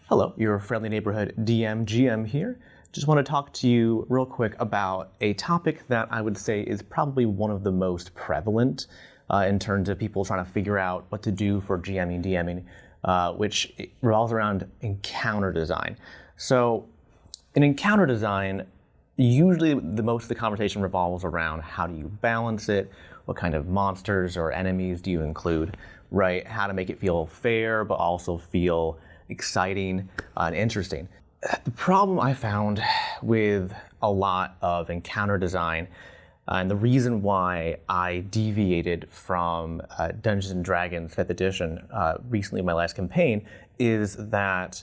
Hello, your friendly neighborhood DM GM here. Just want to talk to you real quick about a topic that I would say is probably one of the most prevalent in terms of people trying to figure out what to do for GMing, DMing, which revolves around encounter design. So in encounter design, usually most of the conversation revolves around how do you balance it, what kind of monsters or enemies do you include, right? How to make it feel fair, but also feel exciting and interesting. The problem I found with a lot of encounter design, and the reason why I deviated from Dungeons & Dragons 5th edition recently in my last campaign, is that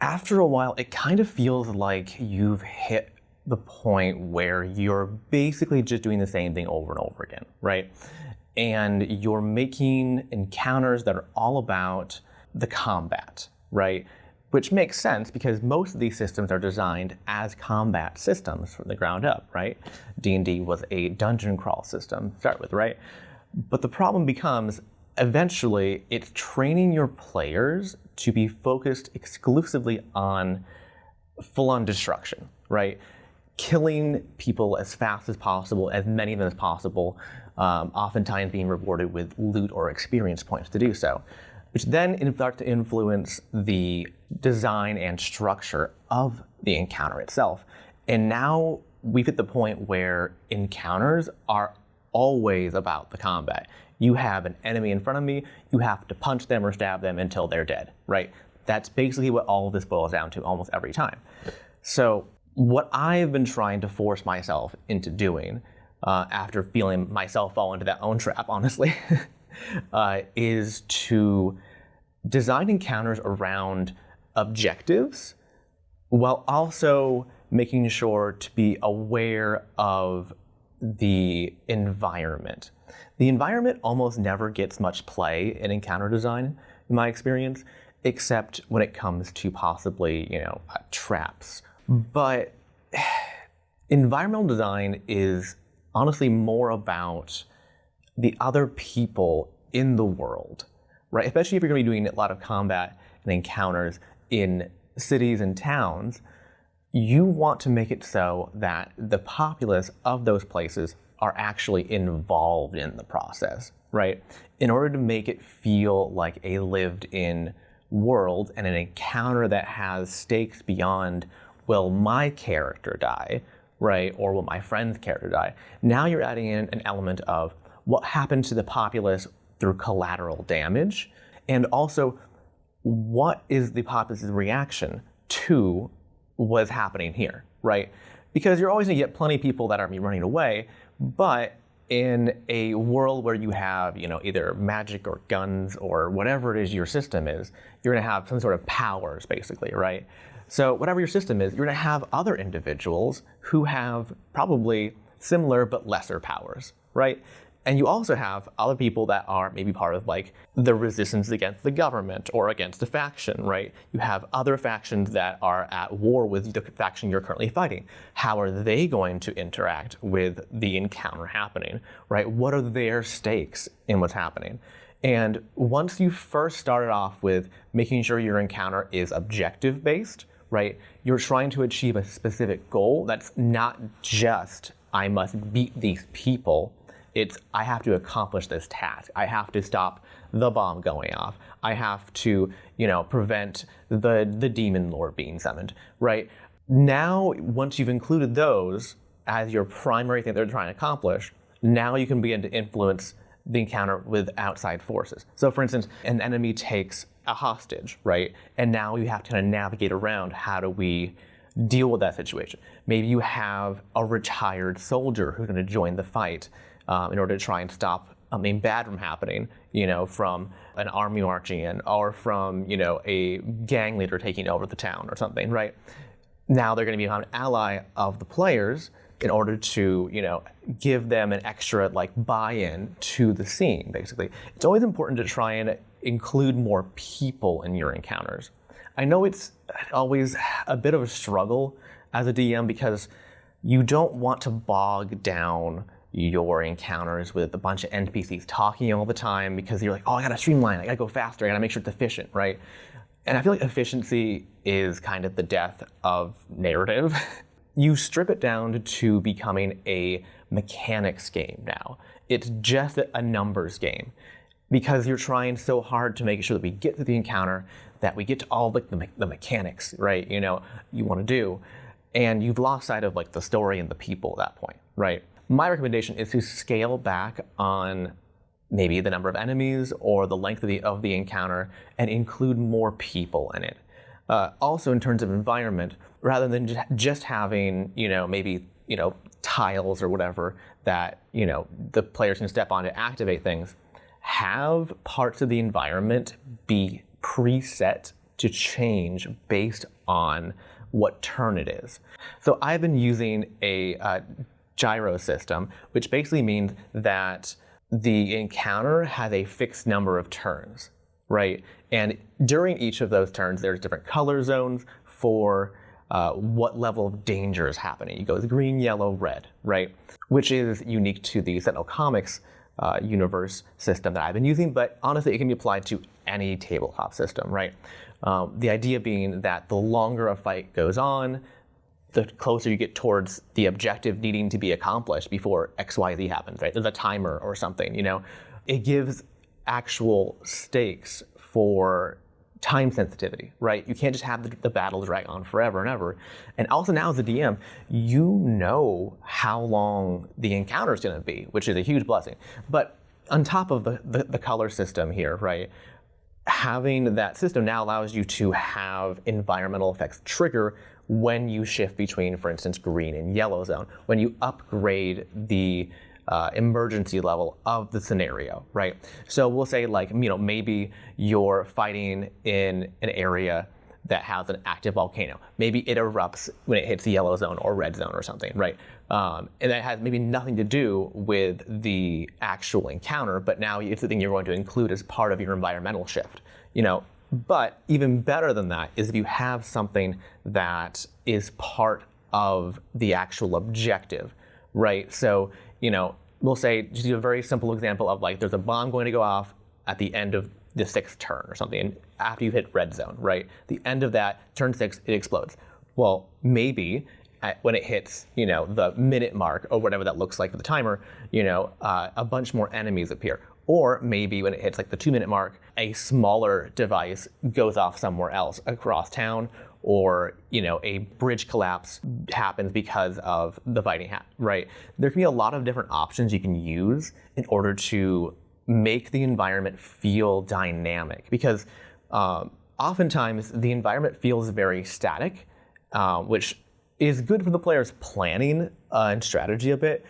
after a while it kind of feels like you've hit the point where you're basically just doing the same thing over and over again, right? And you're making encounters that are all about the combat, right? Which makes sense because most of these systems are designed as combat systems from the ground up, right? D&D was a dungeon crawl system to start with, right? But the problem becomes, eventually, it's training your players to be focused exclusively on full-on destruction, right? Killing people as fast as possible, as many of them as possible, oftentimes being rewarded with loot or experience points to do so, which then start to influence the design and structure of the encounter itself. And now we've hit the point where encounters are always about the combat. You have an enemy in front of me, you have to punch them or stab them until they're dead, right? That's basically what all of this boils down to almost every time. So what I've been trying to force myself into doing, after feeling myself fall into that own trap, honestly, is to design encounters around objectives while also making sure to be aware of the environment. The environment almost never gets much play in encounter design, in my experience, except when it comes to possibly, traps. But environmental design is honestly more about the other people in the world, right? Especially if you're going to be doing a lot of combat and encounters in cities and towns, you want to make it so that the populace of those places are actually involved in the process, right? In order to make it feel like a lived-in world and an encounter that has stakes beyond, will my character die, right? Or will my friend's character die? Now you're adding in an element of what happened to the populace through collateral damage, and also what is the populace's reaction to what's happening here, right? Because you're always going to get plenty of people that are running away, but in a world where you have, either magic or guns or whatever it is your system is, you're going to have some sort of powers, basically, right? So whatever your system is, you're going to have other individuals who have probably similar but lesser powers, right? And you also have other people that are maybe part of the resistance against the government or against a faction, right? You have other factions that are at war with the faction you're currently fighting. How are they going to interact with the encounter happening, right? What are their stakes in what's happening? And once you first started off with making sure your encounter is objective-based, right? You're trying to achieve a specific goal that's not just, I must beat these people. It's, I have to accomplish this task. I have to stop the bomb going off. I have to, prevent the demon lord being summoned, right? Now, once you've included those as your primary thing they're trying to accomplish, now you can begin to influence the encounter with outside forces. So for instance, an enemy takes a hostage, right? And now you have to kind of navigate around, how do we deal with that situation? Maybe you have a retired soldier who's going to join the fight in order to try and stop something bad from happening, from an army marching in, or from, a gang leader taking over the town or something, right? Now they're going to become an ally of the players in order to, give them an extra buy-in to the scene, basically. It's always important to try and include more people in your encounters. I know it's always a bit of a struggle as a DM because you don't want to bog down your encounters with a bunch of NPCs talking all the time because you're like, oh, I gotta streamline, I gotta go faster, I gotta make sure it's efficient, right? And I feel like efficiency is kind of the death of narrative. You strip it down to becoming a mechanics game now. It's just a numbers game because you're trying so hard to make sure that we get to the encounter, that we get to all the mechanics, right? You want to do. And you've lost sight of like the story and the people at that point, right? My recommendation is to scale back on maybe the number of enemies or the length of the encounter and include more people in it. Also in terms of environment, rather than just having, maybe, tiles or whatever that, the players can step on to activate things, have parts of the environment be preset to change based on what turn it is. So I've been using a gyro system, which basically means that the encounter has a fixed number of turns, right? And during each of those turns, there's different color zones for what level of danger is happening. You go with green, yellow, red, right? Which is unique to the Sentinel Comics universe system that I've been using, but honestly, it can be applied to any tabletop system, right? The idea being that the longer a fight goes on, the closer you get towards the objective needing to be accomplished before XYZ happens, right? There's a timer or something, It gives actual stakes for time sensitivity, right? You can't just have the battle drag on forever and ever. And also now as a DM, you know how long the encounter is going to be, which is a huge blessing. But on top of the color system here, right? Having that system now allows you to have environmental effects trigger when you shift between, for instance, green and yellow zone, when you upgrade the emergency level of the scenario, right? So we'll say maybe you're fighting in an area that has an active volcano. Maybe it erupts when it hits the yellow zone or red zone or something, right? And that has maybe nothing to do with the actual encounter, but now it's the thing you're going to include as part of your environmental shift, But even better than that is if you have something that is part of the actual objective, right? So, we'll say, just a very simple example of there's a bomb going to go off at the end of the 6th turn or something, and after you hit red zone, right? The end of that, turn 6, it explodes. Well, maybe when it hits, the minute mark or whatever that looks like for the timer, a bunch more enemies appear. Or maybe when it hits the 2-minute mark, a smaller device goes off somewhere else across town, or a bridge collapse happens because of the fighting, right? There can be a lot of different options you can use in order to make the environment feel dynamic, because oftentimes the environment feels very static, which is good for the player's planning and strategy a bit,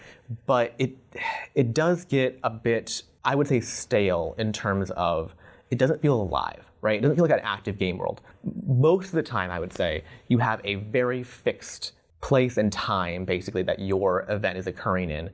but it does get a bit, I would say, stale in terms of it doesn't feel alive, right? It doesn't feel like an active game world. Most of the time, I would say, you have a very fixed place and time, basically, that your event is occurring in,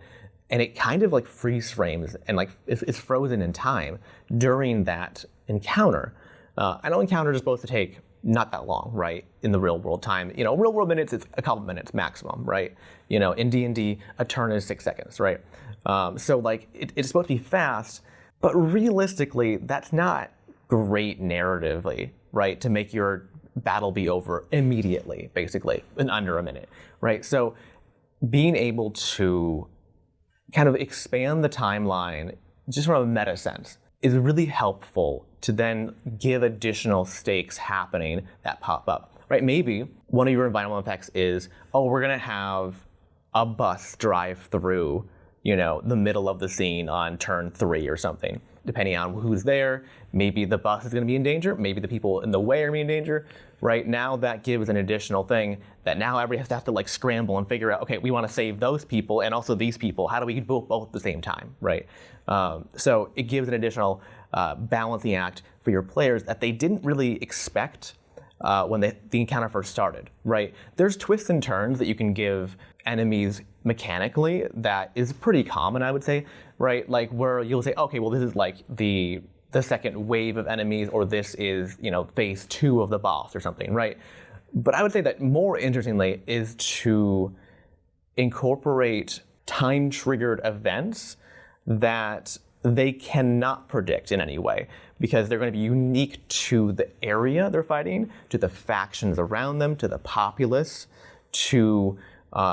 and it kind of freeze frames and is frozen in time during that encounter. I know encounters are supposed to take not that long, right? In the real world time, real world minutes, it's a couple minutes maximum, right? In D&D, a turn is 6 seconds, right? So it's supposed to be fast, but realistically, that's not great narratively, right? To make your battle be over immediately, basically, in under a minute, right? So being able to kind of expand the timeline just from a meta sense is really helpful to then give additional stakes happening that pop up, right? Maybe one of your environmental effects is, we're gonna have a bus drive through, the middle of the scene on turn 3 or something. Depending on who's there, maybe the bus is gonna be in danger, maybe the people in the way are in danger, right? Now that gives an additional thing that now everybody has to scramble and figure out, okay, we wanna save those people and also these people. How do we do both at the same time, right? So it gives an additional balancing act for your players that they didn't really expect when the encounter first started, right? There's twists and turns that you can give enemies mechanically that is pretty common, I would say, right? Where you'll say, okay, well, this is the second wave of enemies, or this is, phase 2 of the boss or something, right? But I would say that more interestingly is to incorporate time-triggered events that they cannot predict in any way because they're going to be unique to the area they're fighting, to the factions around them, to the populace, to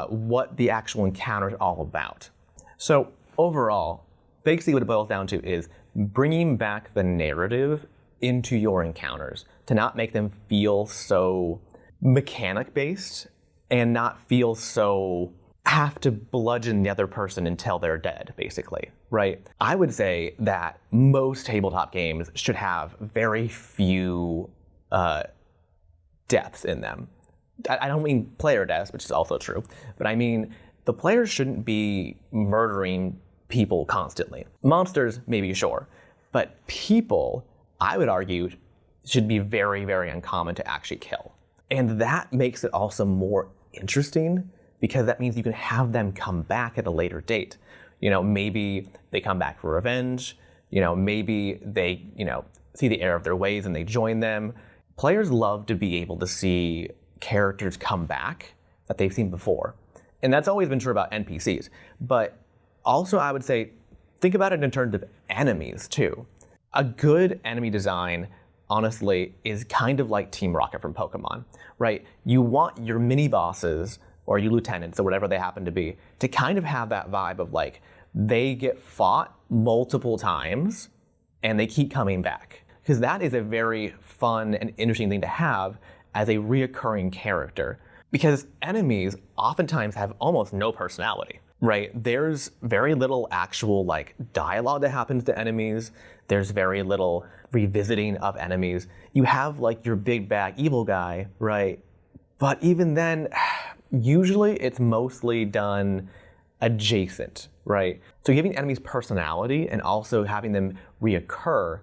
what the actual encounter is all about. So overall, basically what it boils down to is bringing back the narrative into your encounters to not make them feel so mechanic-based and not feel so have to bludgeon the other person until they're dead, basically, right? I would say that most tabletop games should have very few deaths in them. I don't mean player deaths, which is also true, but I mean the players shouldn't be murdering people constantly. Monsters, maybe sure, but people, I would argue, should be very, very uncommon to actually kill. And that makes it also more interesting because that means you can have them come back at a later date. Maybe they come back for revenge. Maybe they, see the error of their ways and they join them. Players love to be able to see characters come back that they've seen before. And that's always been true about NPCs. But also I would say, think about it in terms of enemies too. A good enemy design, honestly, is kind of like Team Rocket from Pokemon, right? You want your mini bosses or your lieutenants or whatever they happen to be to kind of have that vibe of like, they get fought multiple times and they keep coming back. Because that is a very fun and interesting thing to have as a reoccurring character. Because enemies oftentimes have almost no personality, right? There's very little actual like dialogue that happens to enemies. There's very little revisiting of enemies. You have like your big bad evil guy, right? But even then, usually it's mostly done adjacent, right? So giving enemies personality and also having them reoccur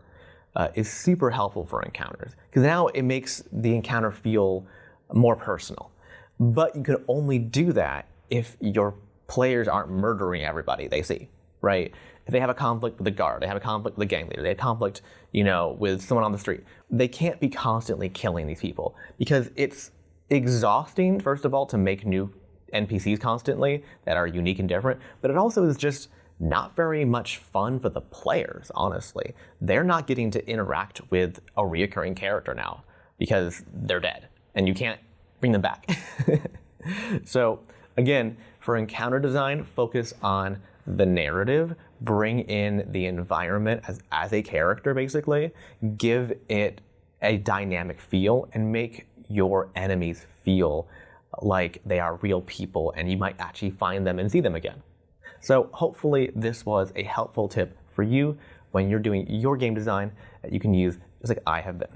is super helpful for encounters. Because now it makes the encounter feel more personal. But you can only do that if your players aren't murdering everybody they see, right? If they have a conflict with the guard, they have a conflict with the gang leader, they have conflict, with someone on the street, they can't be constantly killing these people because it's exhausting, first of all, to make new NPCs constantly that are unique and different, but it also is just not very much fun for the players, honestly. They're not getting to interact with a reoccurring character now because they're dead and you can't bring them back. So again, for encounter design, focus on the narrative, bring in the environment as a character, basically, give it a dynamic feel, and make your enemies feel like they are real people and you might actually find them and see them again. So hopefully this was a helpful tip for you when you're doing your game design that you can use just like I have been.